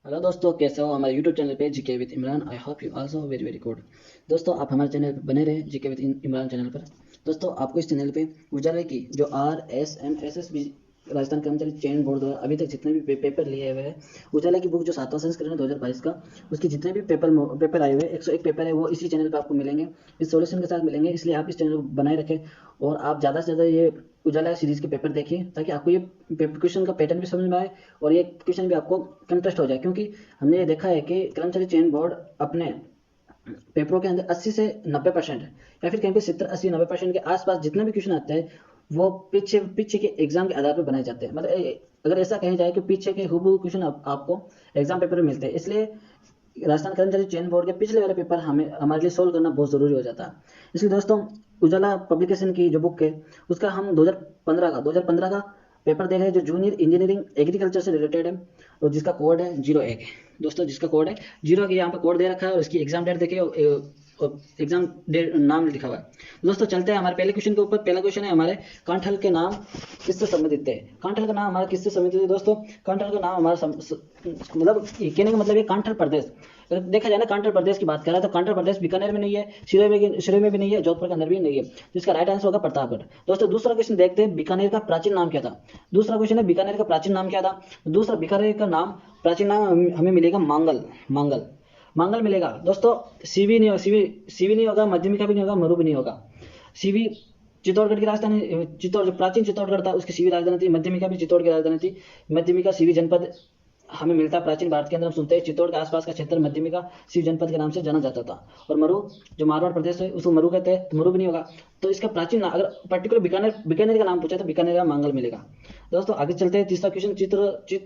Hello दोस्तों, कैसे हो? हमारे यूट्यूब चैनल पे GK with Imran. I hope you also very very good. दोस्तों, आप हमारे चैनल पे बने रहे जीके विद इमरान चैनल पर। दोस्तों, आपको इस चैनल पे उजाला की जो RSM SSB राजस्थान कर्मचारी चयन बोर्ड द्वारा अभी तक जितने भी पेपर लिए हुए हैं, उजाला की बुक जो 7वां संस्करण है 2022 का, उसके जितने भी पेपर आए हुए 101 पेपर है वो इसी चैनल पर आपको मिलेंगे, इस सॉल्यूशन के साथ मिलेंगे। इसलिए आप इस चैनल को बनाए रखें और आप ज़्यादा से ज़्यादा ये उजाला सीरीज़ के पेपर देखिए, ताकि आपको ये क्वेश्चन का पैटर्न भी समझ में आए और ये क्वेश्चन भी आपको कंटेस्ट हो जाए। क्योंकि हमने ये देखा है कि कर्मचारी चयन बोर्ड अपने पेपरों के अंदर 80 से 90% या फिर कहीं पे 70 80 90% के आसपास जितने भी क्वेश्चन आते हैं वो पीछे पीछे के एग्जाम के आधार पर बनाए जाते हैं। मतलब अगर ऐसा कहा जाए कि पीछे के हुबहू क्वेश्चन आपको एग्जाम पेपर में मिलते हैं। इसलिए राजस्थान कर्मचारी चयन बोर्ड के पिछले वाले पेपर हमें हमारे लिए सोल्व करना बहुत ज़रूरी हो जाता है। इसलिए दोस्तों, उजाला पब्लिकेशन की जो बुक है उसका हम 2015 का पेपर देख रहे हैं, जो जूनियर इंजीनियरिंग एग्रीकल्चर से रिलेटेड है और जिसका कोड है 01 है। दोस्तों, जिसका कोड है 01 यहाँ पर कोड दे रखा है और इसकी एग्जाम डेट देखिए और एग्जाम डेट नाम लिखा हुआ है। दोस्तों, चलते हैं हमारे पहले क्वेश्चन के ऊपर। पहला क्वेश्चन है हमारे, कांठल के नाम किससे संबंधित है? कांठल का नाम हमारा किससे संबंधित है? दोस्तों, कांठल का नाम हमारा मतलब कहने का मतलब ये कांठल प्रदेश, अगर देखा जाए ना, कांठल प्रदेश की बात कर रहा है तो कांठल प्रदेश बीकानेर में नहीं है, सिरोही में भी नहीं है, जोधपुर के अंदर भी नहीं है। तो इसका राइट आंसर होगा प्रतापगढ़। दोस्तों, दूसरा क्वेश्चन देखते हैं, बीकानेर का प्राचीन नाम क्या था? दूसरा क्वेश्चन है, बीकानेर का प्राचीन नाम क्या था? दूसरा बीकानेर का नाम प्राचीन नाम हमें मिलेगा मांगल। मांगल मांगल मिलेगा। दोस्तों, सीवी नहीं होगा, सीवी नहीं होगा, मध्यमिका भी नहीं होगा, मरु भी नहीं होगा। सीवी चित्तौड़गढ़ की राजधानी, चित्तौड़ जो प्राचीन चित्तौड़गढ़ था उसकी सीवी राजधानी थी। मध्यमिका भी चित्तौड़ की राजधानी थी। मध्यमिका सीवी जनपद हमें मिलता है प्राचीन भारत के अंदर। हम सुनते हैं चित्तौड़ के आसपास का क्षेत्र मध्यमिका सीव जनपद के नाम से जाना जाता था। और मरु जो मारवाड़ प्रदेश है उसको मरु कहते हैं, तो मरु भी नहीं होगा। तो इसका प्राचीन अगर पर्टिकुलर बीकानेर का नाम पूछा तो बीकानेर का मांगल मिलेगा। दोस्तों, आगे चलते हैं। तीसरा क्वेश्चन,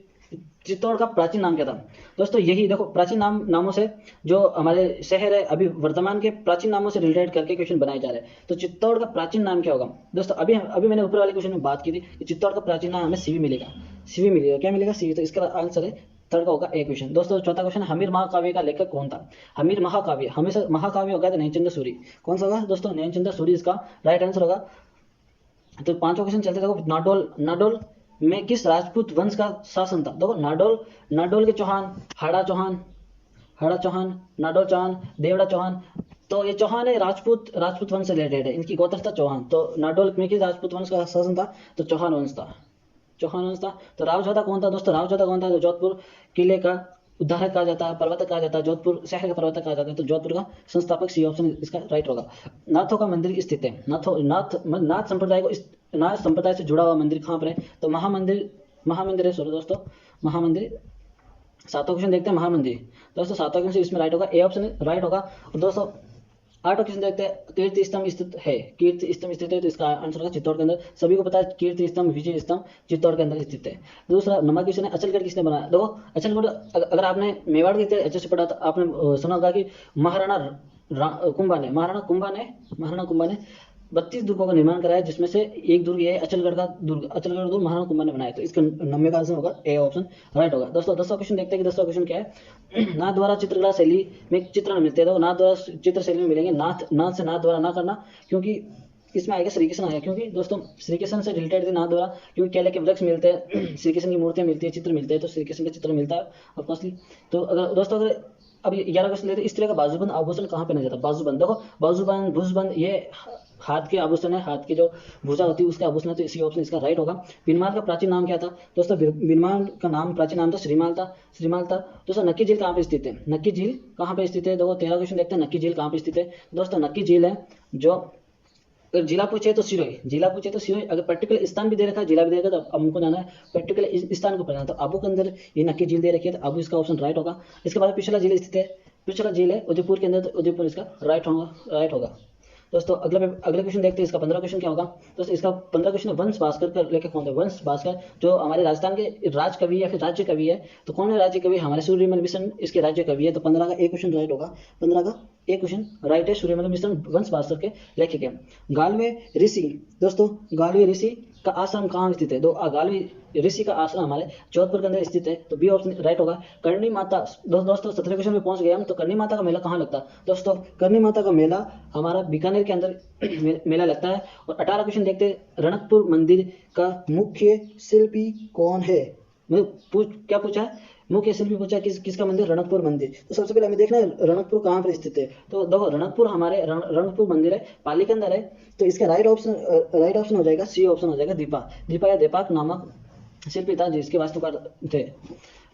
चित्तौड़ का प्राचीन नाम क्या था? दोस्तों, यही देखो, प्राचीन नामों से जो हमारे शहर है अभी वर्तमान के प्राचीन नामों से रिलेटेड करके क्वेश्चन बनाए जा रहे हैं। तो चित्तौड़ का प्राचीन नाम क्या होगा? दोस्तों, अभी अभी मैंने ऊपर वाले क्वेश्चन में बात की थी कि चित्तौड़ का प्राचीन नाम हमें सीवी मिलेगा। सीवी मिलेगा, क्या मिलेगा? सीवी। तो इसका आंसर है थर्ड का होगा ए क्वेश्चन। दोस्तों, चौथा क्वेश्चन, हमीर महाकाव्य का लेखक कौन था? हमीर महाकाव्य, हमेशा महाकाव्य होगा तो नैनचंद्र सूरी। कौन सा होगा दोस्तों? नैनचंद्र सूरी इसका राइट आंसर होगा। तो पांचवा क्वेश्चन चलते देखो, नाडोल में किस राजपूत वंश का शासन था? देखो, नाडोल के चौहान, हाड़ा चौहान, नाडोल चौहान, देवड़ा चौहान। तो ये चौहान है, राजपूत वंश से रिलेटेड है, इनकी गोत्र था चौहान। तो नाडोल में किस राजपूत वंश का शासन था? तो चौहान वंश था। तो रावजोधा कौन था? दोस्तों, रावजोधा कौन था? तो जोधपुर किले का उद्धारक कहा जाता है, प्रवर्तक कहा जाता है, जोधपुर शहर का प्रवर्तक कहा जाता है। तो जोधपुर का संस्थापक, सी ऑप्शन इसका राइट होगा। नाथों का मंदिर स्थित है, नाथ संप्रदाय से जुड़ा हुआ मंदिर कहाँ पर है? तो महामंदिर है। सॉरी दोस्तों, महामंदिर। सातवां क्वेश्चन देखते हैं, महामंदिर। दोस्तों, सातवां क्वेश्चन इसमें राइट होगा, ए ऑप्शन राइट होगा। और दोस्तों, आठवां क्वेश्चन देखते हैं, कीर्ति स्तंभ स्थित है, तो इसका आंसर होगा चित्तौड़ के अंदर। सभी को पता है कीर्ति स्तंभ, विजय स्तंभ चित्तौड़ के अंदर स्थित है। दूसरा नंबर क्वेश्चन है, अचलगढ़ किसने बनाया? देखो, अचलगढ़ अगर आपने मेवाड़ के इतिहास अच्छे से पढ़ा तो आपने सुना होगा कि महाराणा कुंभा ने 32 दुर्गों का निर्माण कराया, जिसमें से एक दुर्ग ये है अचलगढ़ का दुर्ग। अचलगढ़ दुर्ग महाराणा कुंभा ने बनाया। तो इसका 90 का आंसर होगा ए ऑप्शन राइट होगा। दोस्तों, 10वां क्वेश्चन देखते हैं कि 10वां क्वेश्चन क्या है। नाथ द्वारा चित्रकला शैली में चित्रण मिलते हैं। तो नाथ द्वारा चित्र शैली में मिलेंगे, नाथ से नाथ द्वारा ना करना, क्योंकि इसमें आएगा श्री कृष्ण आएगा। क्योंकि दोस्तों, श्री कृष्ण से रिलेटेड थे नाथ द्वारा, क्योंकि केले के वृक्ष मिलते हैं, श्री कृष्ण की मूर्तियां मिलती है, चित्र मिलते हैं, तो श्री कृष्ण का चित्र मिलता है ऑफकोर्सली। तो अगर दोस्तों, अगर अब 11 क्वेश्चन लेते हैं, स्त्री का बाजूबंद आभूषण कहाँ पहना जाता है? बाजूबंद, देखो, बाजूबंद भुजबंद ये हाथ के आभूषण है, हाथ की जो भुजा होती है उसके आभूषण है। तो इसी ऑप्शन इसका राइट होगा। विनमाल का प्राचीन नाम क्या था? दोस्तों, विनमाल का नाम प्राचीन नाम था श्रीमाल था। दोस्तों, नक्की झील कहाँ पे स्थित है? नक्की झील कहाँ पे स्थित है? देखो, 13 क्वेश्चन देखते हैं, नक्की झील कहाँ पे स्थित है? दोस्तों, नक्की झील है जो, अगर जिला पूछे तो सिरोही, अगर पर्टिकुलर स्थान भी दे रखा है, जिला भी दे रखा है, तो हमको जाना है पर्टिकुलर स्थान को पढ़ना। तो आबू के अंदर ये नक्की झील दे रखी है, तो आबू इसका ऑप्शन राइट होगा। इसके बाद पिछला झील स्थित है, पिछला झील है उदयपुर के अंदर, तो उदयपुर इसका राइट होगा। दोस्तों, अगले क्वेश्चन देखते हैं, इसका 15 क्वेश्चन क्या होगा? दोस्तों, इसका 15 क्वेश्चन वंश भास्कर का लेके कौन है? वंश भास्कर जो हमारे राजस्थान के राज कवि या फिर राज्य कवि है। तो कौन है राज्य कवि? हमारे सूर्यमल मिशन इसके राज्य कवि है। तो 15 का एक क्वेश्चन राइट होगा। 15 का एक क्वेश्चन राइट है, सूर्यमल मिशन वंश भास्कर के लेखक है। गालवे ऋषि, दोस्तों, गालवे ऋषि का आश्रम कहाँ स्थित है? गालवे ऋषि का आश्रम हमारे जोधपुर के अंदर स्थित है। तो बी ऑप्शन राइट होगा। करणी माता, दोस्तों 17 क्वेश्चन में पहुंच गए हम। तो करणी माता का मेला कहाँ लगता है? दोस्तों, करणी माता का मेला हमारा बीकानेर के अंदर मेला लगता है। और 18 क्वेश्चन देखते हैं, रणकपुर मंदिर का मुख्य शिल्पी कौन है? क्या पूछा है? मुख्य शिल्पी पूछा किसका मंदिर, रणकपुर मंदिर। तो सबसे पहले हमें देखना है रणकपुर कहाँ पर स्थित है। तो देखो रणकपुर हमारे रणकपुर मंदिर है पाली के अंदर है। तो इसका राइट ऑप्शन हो जाएगा सी ऑप्शन हो जाएगा। दीपा या दीपक नामक शिल्पी था जिसके वास्तुकार थे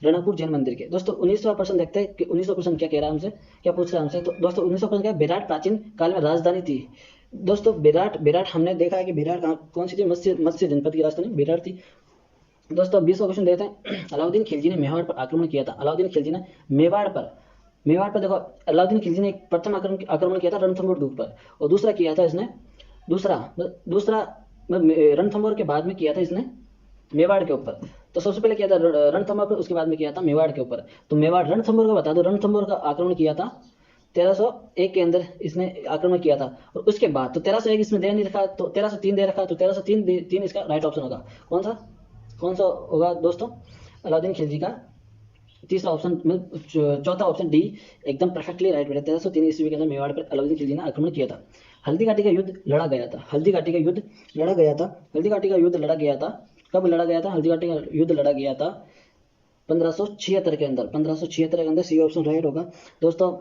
रणकपुर जैन मंदिर के। दोस्तों 19वां प्रश्न देखते हैं कि 19वां प्रश्न क्या कह रहा है हमसे, क्या पूछ रहा है हमसे। तो दोस्तों 19वां प्रश्न क्या है, विराट प्राचीन काल में राजधानी थी। दोस्तों विराट हमने देखा है कि विराट कौन सी थी, मत्स्य जनपद की राजधानी विराट थी। दोस्तों 20वां क्वेश्चन देते हैं, अलाउद्दीन खिलजी ने मेवाड़ पर आक्रमण किया था। अलाउद्दीन खिलजी ने मेवाड़ पर देखो, अलाउद्दीन खिलजी ने प्रथम आक्रमण किया था रणथंभौर दुर्ग पर, और दूसरा किया था इसने दूसरा रणथंभौर के बाद में किया था इसने मेवाड़ के ऊपर। तो सबसे पहले किया था रणथंभौर पर, उसके बाद में किया था मेवाड़ के ऊपर। तो मेवाड़ रणथंभौर का बता दो, रणथंभौर का आक्रमण किया था 1301 के अंदर इसने आक्रमण किया था। और उसके बाद तो 1301 इसमें दे नहीं रखा, तो 1303 दे रखा, तो 1303 इसका राइट ऑप्शन होगा। कौन सा होगा दोस्तों, अलाउद्दीन खिलजी का तीसरा ऑप्शन, चौथा ऑप्शन डी एकदम परफेक्टली राइट बेटा। 1303 ईस्वी के अंदर मेवाड़ पर अलाउद्दीन खिलजी ने आक्रमण किया था। हल्दी घाटी का युद्ध लड़ा गया था। हल्दी घाटी का युद्ध लड़ा गया था। कब लड़ा गया था, हल्दी घाटी का युद्ध लड़ा गया था 1576 के अंदर। 1576 के अंदर सी ऑप्शन राइट होगा। दोस्तों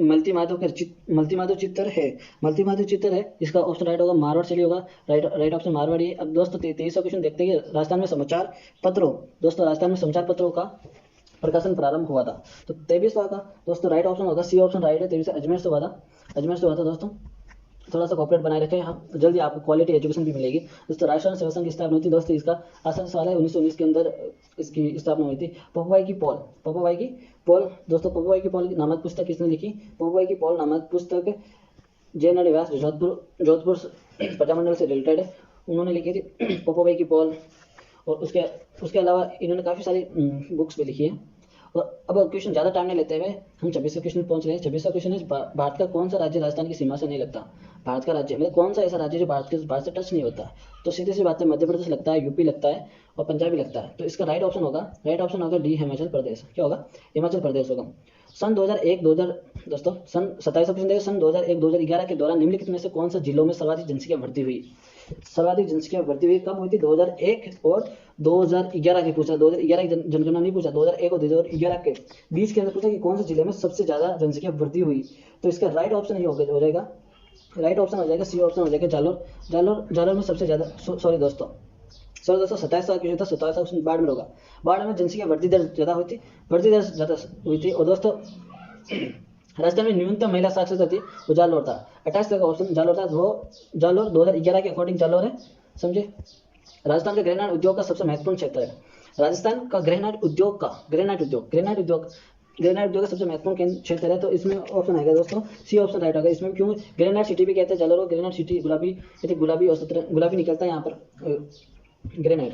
मल्टी माधव चित्तर है, इसका ऑप्शन राइट होगा। मारवाड़ चलिए होगा, राइट ऑप्शन मारवाड़ी है। अब दोस्तों 23वां क्वेश्चन देखते हैं, राजस्थान में समाचार पत्रों का प्रकाशन प्रारंभ हुआ था। तो 23वां का दोस्तों राइट ऑप्शन होगा, सी ऑप्शन राइट है। 23 अजमेर से हुआ था दोस्तों। थोड़ा सा कॉपरेट बनाए रखें, हम जल्दी आपको क्वालिटी एजुकेशन भी मिलेगी। दोस्तों राष्ट्रीय सेवा संघ की स्थापना हुई थी। दोस्तों इसका आसान सवाल है, 1919 के अंदर इसकी स्थापना हुई थी। पप्पूभाई की पॉल दोस्तों पप्पूभाई की पॉल नामक पुस्तक किसने लिखी, पप्पूभाई की पॉल नामक पुस्तक जयनारायण व्यास जोधपुर प्रजामंडल से रिलेटेड है, उन्होंने लिखी थी पप्पूभाई की पॉल। और उसके अलावा इन्होंने काफ़ी सारी बुक्स भी लिखी है। और अब क्वेश्चन ज़्यादा टाइम नहीं लेते हुए हम 26वें क्वेश्चन पहुंच रहे हैं। 26वां क्वेश्चन है, भारत का कौन सा राज्य राजस्थान की सीमा से नहीं लगता। भारत का राज्य मतलब कौन सा ऐसा राज्य जो भारत से टच नहीं होता। तो सीधी सी बात है, मध्य प्रदेश लगता है, यूपी लगता है और पंजाब भी लगता है। तो इसका राइट ऑप्शन होगा डी हिमाचल प्रदेश। क्या होगा, हिमाचल प्रदेश होगा। सन 2001 दोस्तों सन 27वां क्वेश्चन देखिए, सन 2001-2011 के दौरान निम्नलिखित में से कौन सा जिलों में सर्वाधिक जनसंख्या वृद्धि हुई। कब हुई थी, 2001 और 2011 की पूछा। 2011 की जनगणना नहीं पूछा, 2001 और 2011 के बीच के अंदर पूछा कि कौन से जिले में सबसे ज्यादा जनसंख्या वृद्धि हुई। तो इसका राइट ऑप्शन ये हो जाएगा, सी ऑप्शन हो जाएगा जालोर में सबसे ज्यादा। सॉरी दोस्तों 27वां क्वेश्चन था, 27वां क्वेश्चन बाढ़ में होगा। बाढ़ में जनसंख्या वृद्धि दर ज्यादा हुई थी। और दोस्तों राजस्थान में न्यूनतम महिला साक्षरता थी, वो जालोर था। 28 का ऑप्शन जालोर था, वो जालोर 2011 के अकॉर्डिंग जालोर है, समझे। राजस्थान के ग्रेनाइट उद्योग का सबसे महत्वपूर्ण क्षेत्र है। राजस्थान का ग्रेनाइट उद्योग का सबसे महत्वपूर्ण क्षेत्र है। तो इसमें ऑप्शन आएगा दोस्तों सी ऑप्शन राइट होगा। इसमें क्यों ग्रेनाइट सिटी भी कहते हैं जालोर को, ग्रेनाइट सिटी गुलाबी निकलता है यहाँ पर ग्रेनाइट।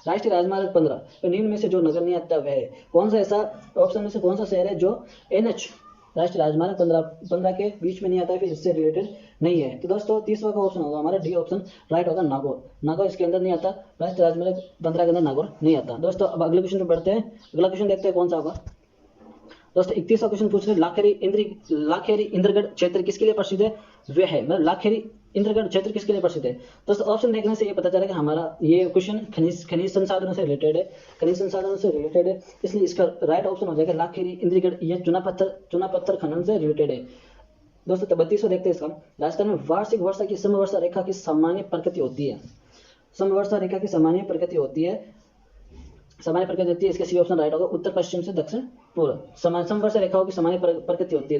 राष्ट्रीय राजमार्ग 15 तो निम्न में से जो नगर नहीं आता वह है कौन सा, ऐसा ऑप्शन में से कौन सा शहर है जो NH राष्ट्रीय राजमार्ग 15 के बीच में नहीं आता है, फिर इससे रिलेटेड नहीं है। तो दोस्तों 30वां का ऑप्शन होगा हमारा डी ऑप्शन राइट होगा, नागौर इसके अंदर नहीं आता, राष्ट्रीय राजमार्ग 15 के अंदर नागौर नहीं आता। दोस्तों अब अगले क्वेश्चन पे बढ़ते हैं, अगला क्वेश्चन देखते हैं कौन सा होगा। दोस्तों 31वां क्वेश्चन पूछ रहे लाखेरी इंद्रगढ़ क्षेत्र किसके लिए प्रसिद्ध है, वह है मतलब लाखेरी इंद्रगढ़ क्षेत्र किसके लिए प्रसिद्ध है। दोस्तों ऑप्शन देखने से ये पता चला कि हमारा ये क्वेश्चन खनिज संसाधनों से रिलेटेड है, इसलिए इसका राइट ऑप्शन हो जाएगा लाखेरी इंद्रगढ़, ये चुना पत्थर खनन से रिलेटेड है। दोस्तों 32वां देखते हैं इसका, राजस्थान में वार्षिक वर्षा की समवर्षा रेखा की सामान्य प्रकृति होती है। इसका सी ऑप्शन राइट होगा, उत्तर पश्चिम से दक्षिण पूर्व समवर्षा रेखाओं की सामान्य प्रकृति होती है।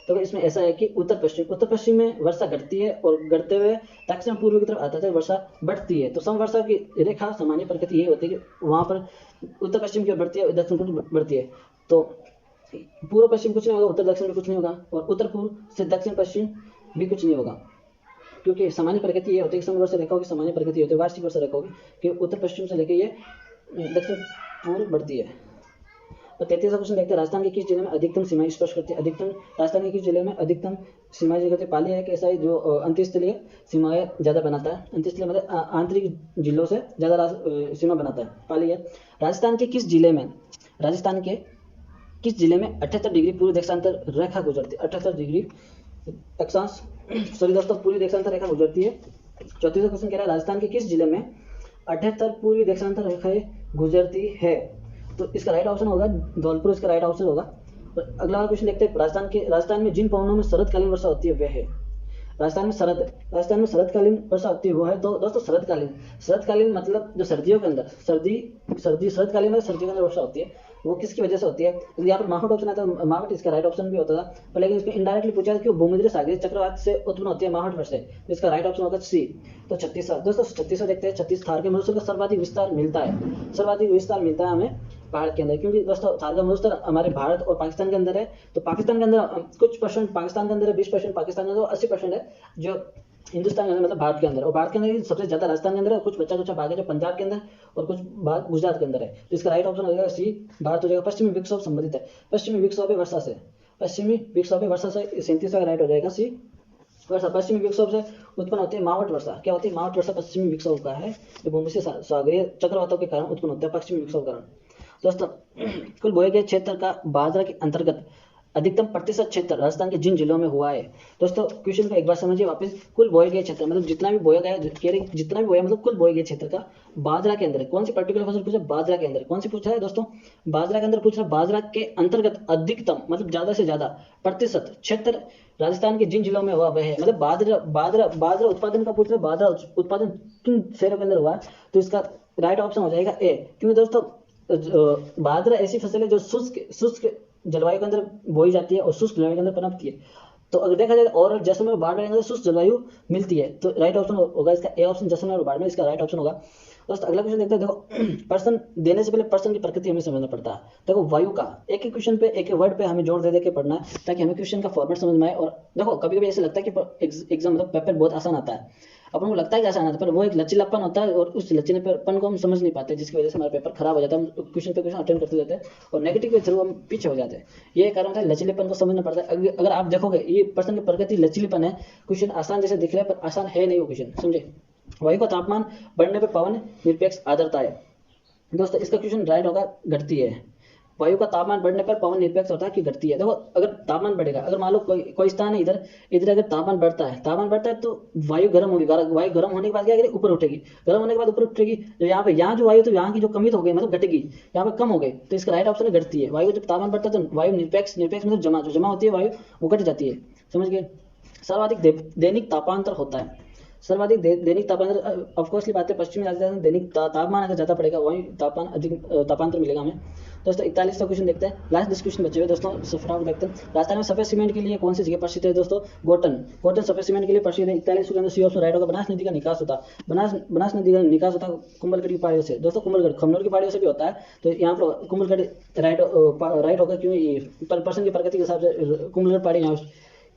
तो इसमें ऐसा है कि उत्तर पश्चिम में वर्षा घटती है और घटते हुए दक्षिण पूर्व की तरफ आता है वर्षा बढ़ती है। तो समवर्षा की रेखा सामान्य प्रकृति ये होती है कि वहां पर उत्तर पश्चिम की ओर बढ़ती है, दक्षिण पूर्व बढ़ती है। तो पूर्व पश्चिम कुछ नहीं होगा, उत्तर दक्षिण भी कुछ नहीं होगा, और उत्तर पूर्व से दक्षिण पश्चिम भी कुछ नहीं होगा, क्योंकि सामान्य प्रकृति ये होती है कि समवर्षा रेखाओं की सामान्य प्रकृति होती है, वार्षिक वर्षा रेखाओं की उत्तर पश्चिम से लेकर ये दक्षिण पूर्व बढ़ती है। तो 33वां क्वेश्चन देखते हैं, राजस्थान के किस जिले में अधिकतम सीमाएं स्पर्श करती है। राजस्थान के किस जिले में अधिकतम सीमाएं जो करती है, पाली है ऐसा ही जो अंतरस्थलीय सीमाएं ज्यादा बनाता है, अंतरस्थलीय मतलब आंतरिक जिलों से ज्यादा सीमा बनाता है, पाली है। राजस्थान के किस जिले में 78 डिग्री पूर्व देशांतर रेखा गुजरती है, 78 डिग्री अक्षांश सॉरी दोस्तों पूर्वी देशांतर रेखा गुजरती है। 34वां क्वेश्चन कह रहा है, राजस्थान के किस जिले में 78 पूर्वी देशांतर रेखाएं गुजरती है। तो इसका राइट ऑप्शन होगा धौलपुर, इसका राइट ऑप्शन होगा। और अगला क्वेश्चन देखते हैं, राजस्थान में जिन पवनों में शरदकालीन वर्षा होती है वह है। राजस्थान में शरदकालीन वर्षा होती है वो है, तो दोस्तों शरदकालीन मतलब जो सर्दियों के अंदर शरदकालीन में सर्दियों के अंदर वर्षा होती है, वो किसकी वजह से होती है। तो यहाँ पर मावठ ऑप्शन आता है, मावठ इसका राइट ऑप्शन भी होता था, पर लेकिन इसको इनडायरेक्टली पूछा कि भूमध्य सागरीय चक्रवात से उत्पन्न होती है मावठ वर्षा, तो इसका राइट ऑप्शन होगा सी। तो छत्तीसगढ़, दोस्तों छत्तीसगढ़ देखते हैं, छत्तीस थार के मरुस्थल का सर्वाधिक विस्तार मिलता है हमें पहाड़ के अंदर, क्योंकि दोस्तों थार का मरुस्थल हमारे भारत और पाकिस्तान के अंदर है। तो पाकिस्तान के अंदर कुछ परसेंट पाकिस्तान के अंदर है, 20% पाकिस्तान के अंदर, 80% है जो हिंदुस्तान के अंदर, मतलब भारत के अंदर। और भारत के अंदर सबसे ज्यादा राजस्थान के अंदर है, कुछ बच्चा भाग है जो पंजाब के अंदर और कुछ भाग गुजरात के अंदर है। तो इसका राइट ऑप्शन हो जाएगा सी, भारत हो जाएगा। पश्चिमी विक्षोभ संबंधित है, पश्चिमी विक्षोभ वर्षा से 37 का राइट हो जाएगा सी। वर्षा पश्चिमी विक्षोभ से उत्पन्न होती है मावठ वर्षा। क्या होती है मावठ वर्षा? पश्चिमी विक्षोभ का है, जो भूमि से सागरीय चक्रवातों के कारण उत्पन्न होता है पश्चिमी विक्षोभ कारण। दोस्तों कुल बोए गए क्षेत्र का बाजरा के अंतर्गत अधिकतम प्रतिशत क्षेत्र राजस्थान के जिन जिलों में हुआ है। दोस्तों क्वेश्चन को एक बार समझिए वापस, कुल बोए गए क्षेत्र मतलब जितना भी बोया गया, जितना भी बोया मतलब कुल बोए गए क्षेत्र का बाजरा के अंदर कौन सी पर्टिकुलर फसल पूछा, बाजरा के अंदर कौन सी पूछा है दोस्तों, बाजरा के अंदर पूछ रहा, बाजरा के अंतर्गत अधिकतम मतलब ज्यादा से ज्यादा प्रतिशत क्षेत्र राजस्थान के जिन जिलों में हुआ वह है, मतलब बाजरा उत्पादन का पूछ रहा है, बाजरा उत्पादन किन शहरों के अंदर हुआ, तो इसका राइट ऑप्शन हो जाएगा ए। क्योंकि दोस्तों बाजरा ऐसी फसल है जो शुष्क जलवायु के अंदर बोई जाती है और शुष्क जलवायु के अंदर पनपती है। तो अगर देखा जाए और जैसलमेर और बाड़मेर के अंदर शुष्क जलवायु मिलती है, तो राइट ऑप्शन होगा इसका ए ऑप्शन, जैसलमेर और बाड़मेर, इसका राइट ऑप्शन होगा। दोस्तों अगला क्वेश्चन देखते हैं। देखो पर्सन देने से पहले पर्सन की प्रकृति हमें समझना पड़ता है। देखो वायु का एक ही क्वेश्चन पे एक वर्ड पे हमें जोर दे के पढ़ना है, ताकि हमें क्वेश्चन का फॉर्मेट समझ में आए। और देखो कभी कभी ऐसा लगता है कि एग्जाम मतलब पेपर बहुत आसान आता है, अपन को लगता है कि आसान आता है, पर वो एक लचीलापन होता है और उस लचीलापन को हम समझ नहीं पाते, जिसकी वजह से हमारा पेपर खराब हो जाता है। हम क्वेश्चन पे क्वेश्चन अटेंड करते जाते हैं और नेगेटिव के थ्रू हम पीछे हो जाते हैं। ये कारण होता है, लचीलेपन को समझना पड़ता है। अगर आप देखोगे ये पर्सन की प्रकृति लचीलेपन है, क्वेश्चन आसान जैसे दिख रहा है पर आसान है नहीं वो क्वेश्चन, समझे। वायु का तापमान बढ़ने पर पवन निरपेक्ष आर्द्रता है। दोस्तों इसका क्वेश्चन राइट होगा घटती है। वायु का तापमान बढ़ने पर पवन निरपेक्ष होता है कि घटती है। देखो अगर तापमान बढ़ेगा, अगर मान लो कोई स्थान है इधर अगर तापमान बढ़ता है तो वायु गर्म होगी, वायु गर्म होने के बाद क्या करेगी, ऊपर उठेगी, गर्म होने के बाद ऊपर उठेगी। तो यहाँ जो वायु, तो यहाँ की जो कमी तो हो गई, मतलब घटेगी, यहाँ पे कम हो गई, तो इसका राइट ऑप्शन घटती है। वायु जब तापमान बढ़ता है तो वायु निरपेक्ष मतलब जमा होती है, वायु वो घट जाती है, समझ गए। सर्वाधिक दैनिक तापांतर होता है, सर्वाधिक दैनिक तापांतर ऑफकोर्सली बात है, पश्चिमी राजस्थान में दैनिक तापमान अगर ज्यादा पड़ेगा वही तापांतर मिलेगा हमें। दोस्तों 41वां क्वेश्चन देखते हैं, लास्ट 10 क्वेश्चन बचे हुए दोस्तों, फटाफट देखते हैं। राजस्थान में सफेद सीमेंट के लिए कौन सी जगह प्रसिद्ध है दोस्तों, गोटन सफेद सीमेंट के लिए प्रसिद्ध है। 41 के अंदर सी ऑप्शन राइट होगा। बनास नदी का निकास होता कुंभलगढ़ की पहाड़ियों से। दोस्तों कुंभलगढ़ खमनोर की पहाड़ियों से भी होता है, तो यहाँ पर कुंभलगढ़ राइट होगा, क्योंकि पर्सन की प्रकृति के हिसाब से कुंभलगढ़ पहाड़ी यहाँ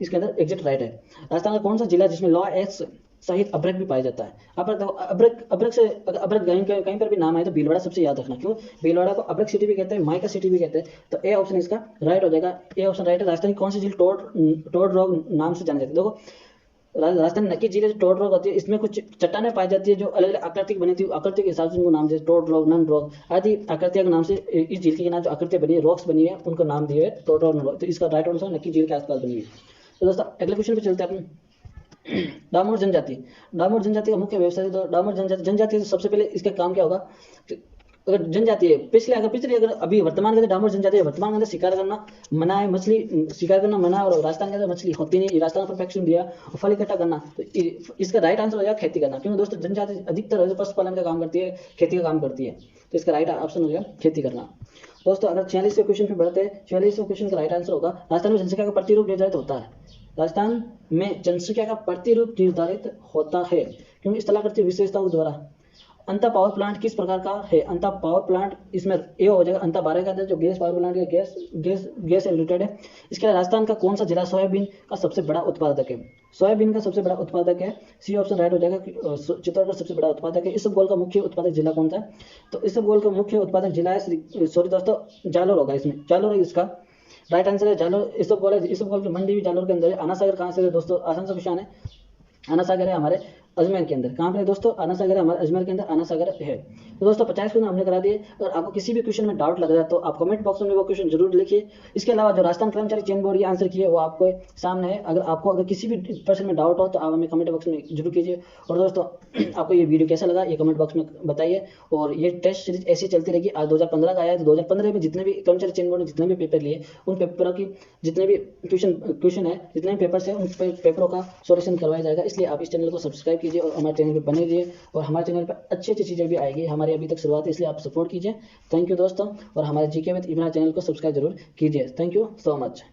इसके अंदर एग्जैक्ट राइट है। राजस्थान का कौन सा जिला जिसमें लॉ एक्स सहित अभ्रक भी पाया जाता है। अभ्रक से अभ्रक कहीं पर भी नाम आए तो भीलवाड़ा सबसे याद रखना, क्यों भीलवाड़ा को अभ्रक सिटी भी कहते हैं, माइका सिटी भी कहते हैं। तो ए ऑप्शन इसका राइट हो जाएगा, ए ऑप्शन राइट है। राजस्थान की कौन सी झील टोड रॉक नाम से जानी जाती है। देखो राजस्थान नक्की झील जो टोड रॉक होती है, इसमें कुछ चट्टानें पाई जाती है जो अलग अलग आकृति बनी थी, आकृति के हिसाब से उनको नाम दिए, टोड रॉक, नन रॉक आदि आकृतियों के नाम से इस झील के नाम जो आकृतियां बनी है, रॉक्स बनी है, उनको नाम दिए टोड रॉक। तो इसका राइट आंसर नक्की झील के आसपास बनी है। तो दोस्तों अगले क्वेश्चन पे चलते हैं अपन। डामोर जनजाति का मुख्य व्यवसाय, तो डामोर जनजाति सबसे पहले इसका काम क्या होगा, अगर जनजाति है पिछले अगर अभी वर्तमान के अंदर डामोर जनजाति है, वर्तमान के अंदर शिकार करना मना है, मछली शिकार करना मना है, और राजस्थान के अंदर मछली होती नहीं, राजस्थान पर फैक्शन दिया, और फल इकट्ठा करना। तो इसका राइट आंसर हो जाएगा खेती करना, क्योंकि दोस्तों जनजाति अधिकतर पशुपालन का काम करती है, खेती का काम करती है, तो इसका राइट ऑप्शन हो जाएगा खेती करना। दोस्तों अगर 46वें क्वेश्चन पे बढ़ते हैं, 46वें क्वेश्चन का राइट आंसर होगा, राजस्थान में जनसंख्या का प्रतिरूप निर्धारित होता है। राजस्थान में जनसंख्या का प्रतिरूप निर्धारित होता है क्योंकि स्थलाकृति विशेषताओं द्वारा। अंता पावर प्लांट किस प्रकार का है, अंता पावर प्लांट इसमें ए हो जाएगा, अंता 12 का अंदर जो गैस पावर प्लांट है, गैस से रिलेटेड है। इसके अलावा राजस्थान का कौन सा जिला सोयाबीन का सबसे बड़ा उत्पादक है, सोयाबीन का सबसे बड़ा उत्पादक है, सी ऑप्शन राइट हो जाएगा। चित्तौड़गढ़ सबसे बड़ा उत्पादक है। इसबगोल का मुख्य उत्पादक जिला कौन सा है, तो इसबगोल का मुख्य उत्पादक जिला है, सॉरी दोस्तों जालोर होगा, इसमें जालोर है इसका राइट आंसर है। जालोर इसबगोल की मंडी भी जालोर के अंदर है। आना सागर कहाँ से है दोस्तों, आसान सा क्वेश्चन है, आना सागर है हमारे अजमेर के अंदर। कहाँ पर है दोस्तों? आना सागर, हमारे अजमेर के अंदर आना सागर है। तो दोस्तों 50 क्वेश्चन हमने करा दिए। अगर आपको किसी भी क्वेश्चन में डाउट लग रहा है तो आप कमेंट बॉक्स में वो क्वेश्चन जरूर लिखिए। इसके अलावा जो राजस्थान कर्मचारी चयन बोर्ड ये आंसर किए वो आपको सामने है। अगर किसी भी पर्सन में डाउट हो तो आप हमें कमेंट बॉक्स में जरूर कीजिए। और दोस्तों आपको ये वीडियो कैसा लगा ये कमेंट बॉक्स में बताइए। और ये टेस्ट सीरीज ऐसी चलती रहेगी। आज 2015 का आया है तो 2015 में जितने भी कर्मचारी चयन बोर्ड ने जितने भी पेपर लिए उन पेपरों की जितने भी क्वेश्चन है, जितने भी पेपर्स है, उन पेपरों का सॉल्यूशन करवाया जाएगा। इसलिए आप इस चैनल को सब्सक्राइब कीजिए और हमारे चैनल पर बने रहिए। और हमारे चैनल पर अच्छी अच्छी चीज़ें भी आएगी। हमारी अभी तक शुरुआत है, इसलिए आप सपोर्ट कीजिए। थैंक यू दोस्तों। और हमारे जीके विद इमरान चैनल को सब्सक्राइब जरूर कीजिए। Thank you so much.